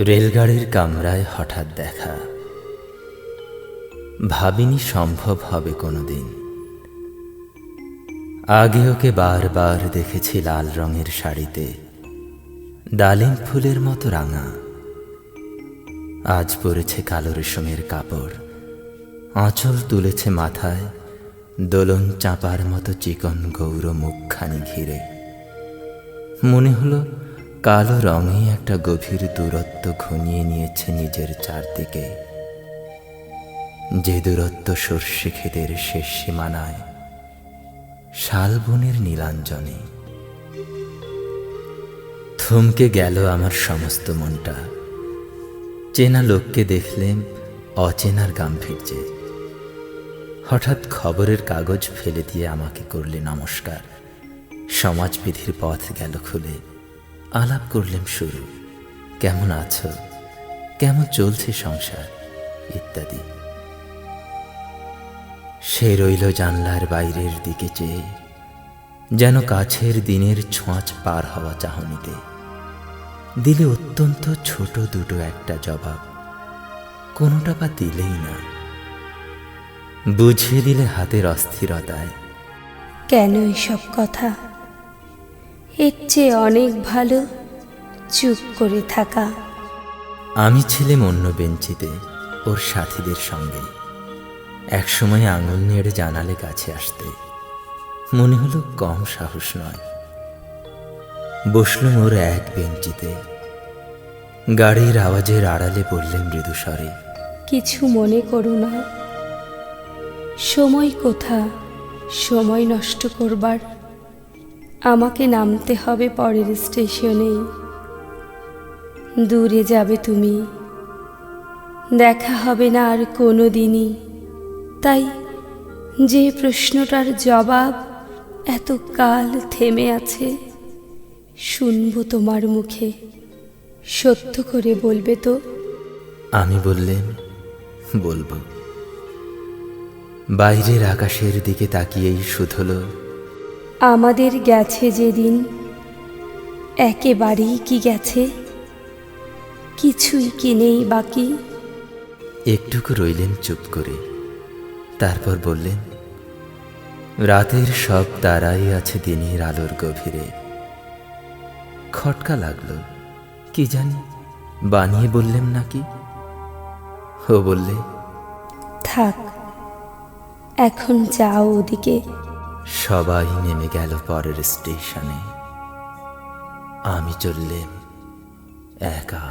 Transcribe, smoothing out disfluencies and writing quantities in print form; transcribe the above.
রেলগাড়ির কামরায় হঠাৎ দেখা, ভাবিনি সম্ভব হবে কোনোদিন। আগে ওকে বারবার দেখেছি লাল রঙের শাড়িতে, ডালিম ফুলের মতো রাঙা। আজ পরেছে কালো রেশমের কাপড়, আঁচল তুলেছে মাথায়, দোলন চাঁপার মতো চিকন গৌর মুখখানি ঘিরে। মনে হলো কালো রঙে একটা গভীর দূরত্ব ঘনিয়ে নিয়েছে নিজের চারদিকে, যে দূরত্ব সর্ষে ক্ষেতের শেষ সীমানায়, শালবনের নীলাঞ্জনে। থমকে গেল আমার সমস্ত মনটা। চেনা লোককে দেখলেন অচেনার গাম্ভীর্যে। হঠাৎ খবরের কাগজ ফেলে দিয়ে আমাকে করলে নমস্কার। সমাজবিধির পথ গেল খুলে, আলাপ করলেন শুরু। কেমন আছো, কেমন চলছে সংসার, ইত্যাদি। সে রইল জানলার বাইরের দিকে চেয়ে, যেন কাছের দিনের ছোঁয়াচ পার হওয়া চাহনিতে। দিলে অত্যন্ত ছোট দুটো একটা জবাব, কোনোটা বা দিলেই না। বুঝিয়ে দিলে হাতের অস্থিরতায়, কেন এসব কথা? এর চেয়ে অনেক ভালো চুপ করে থাকা। আমি ছিলাম অন্য বেঞ্চিতে ওর সাথীদের সঙ্গে। একসময় আঙুল নেড়ে জানালে কাছে আসতে, মনে হলো কম সাহস নয়। বসলুম ওর এক বেঞ্চিতে। গাড়ির আওয়াজের আড়ালে বললেন মৃদু স্বরে, কিছু মনে করো না। সময় কোথা সময় নষ্ট করবার? আমাকে নামতে হবে পরের স্টেশনেই। দূরে যাবে তুমি, দেখা হবে না আর কোনো দিনই। তাই যে প্রশ্নটার জবাব এত কাল থেমে আছে, শুনবো তোমার মুখে। সত্য করে বলবে তো? আমি বললেন, বলবো। বাইরের আকাশের দিকে তাকিয়েই শুধল, আমাদের গেছে যেদিন, একেবারেই কি গেছে? কিছুই কি নেই বাকি? একটুকু রইলেন চুপ করে, তারপর বললেন, রাতের সব তারাই আছে দিনের আলোর গভীরে। খটকা লাগলো, কি জানি বানিয়ে বললেন নাকি। ও বললে, থাক, এখন যাও ওদিকে। সবাই নেমে গেল পরের স্টেশনে, আমি চললেম একা।